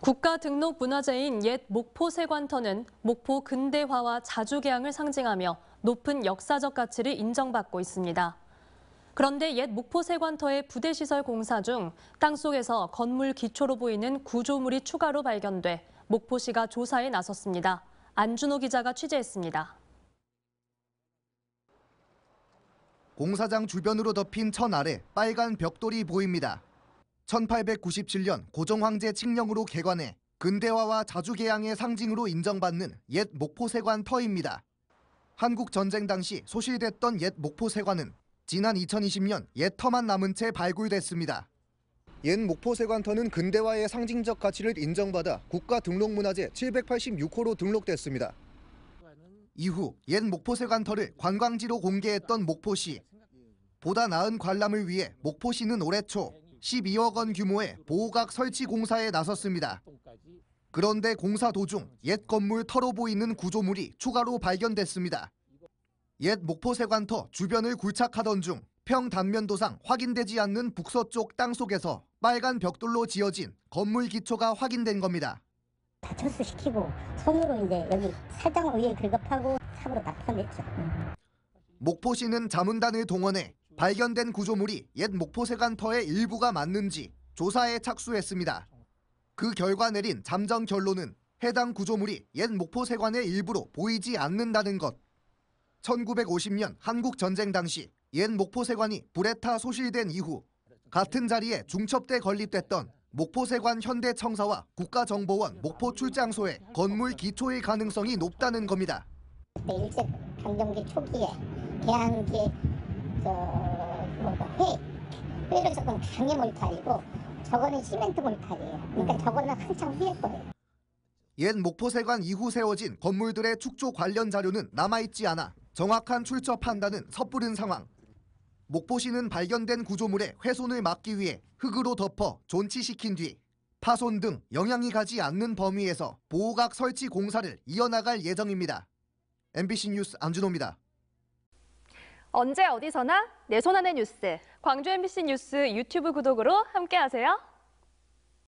국가 등록 문화재인 옛 목포 세관터는 목포 근대화와 자주개항을 상징하며 높은 역사적 가치를 인정받고 있습니다. 그런데 옛 목포 세관터의 부대시설 공사 중 땅속에서 건물 기초로 보이는 구조물이 추가로 발견돼 목포시가 조사에 나섰습니다. 안준호 기자가 취재했습니다. 공사장 주변으로 덮인 천 아래 빨간 벽돌이 보입니다. 1897년 고종황제 칙령으로 개관해 근대화와 자주개항의 상징으로 인정받는 옛 목포세관터입니다. 한국전쟁 당시 소실됐던 옛 목포세관은 지난 2020년 옛 터만 남은 채 발굴됐습니다. 옛 목포세관터는 근대화의 상징적 가치를 인정받아 국가등록문화재 786호로 등록됐습니다. 이후 옛 목포세관터를 관광지로 공개했던 목포시. 보다 나은 관람을 위해 목포시는 올해 초 12억 원 규모의 보호각 설치 공사에 나섰습니다. 그런데 공사 도중 옛 건물 터로 보이는 구조물이 추가로 발견됐습니다. 옛 목포세관터 주변을 굴착하던 중 평단면도상 확인되지 않는 북서쪽 땅속에서 빨간 벽돌로 지어진 건물 기초가 확인된 겁니다. 다 철수시키고 손으로 이제 여기 살짝 위에 긁어파고 삽으로 다 파냈죠. 목포시는 자문단을 동원해 발견된 구조물이 옛 목포세관터의 일부가 맞는지 조사에 착수했습니다. 그 결과 내린 잠정 결론은 해당 구조물이 옛 목포세관의 일부로 보이지 않는다는 것. 1950년 한국전쟁 당시 옛 목포세관이 불에 타 소실된 이후 같은 자리에 중첩돼 건립됐던 목포세관 현대청사와 국가정보원 목포출장소의 건물 기초의 가능성이 높다는 겁니다. 일제강점기 초기에 개항기 회로 저건 강의 몰탈이고 저거는 시멘트 몰탈이에요. 그러니까 저거는 한참 후일 거예요. 옛 목포세관 이후 세워진 건물들의 축조 관련 자료는 남아있지 않아 정확한 출처 판단은 섣부른 상황. 목포시는 발견된 구조물의 훼손을 막기 위해 흙으로 덮어 존치시킨 뒤 파손 등 영향이 가지 않는 범위에서 보호각 설치 공사를 이어나갈 예정입니다. MBC 뉴스 안준호입니다. 언제 어디서나 내 손 안의 뉴스. 광주 MBC 뉴스 유튜브 구독으로 함께하세요.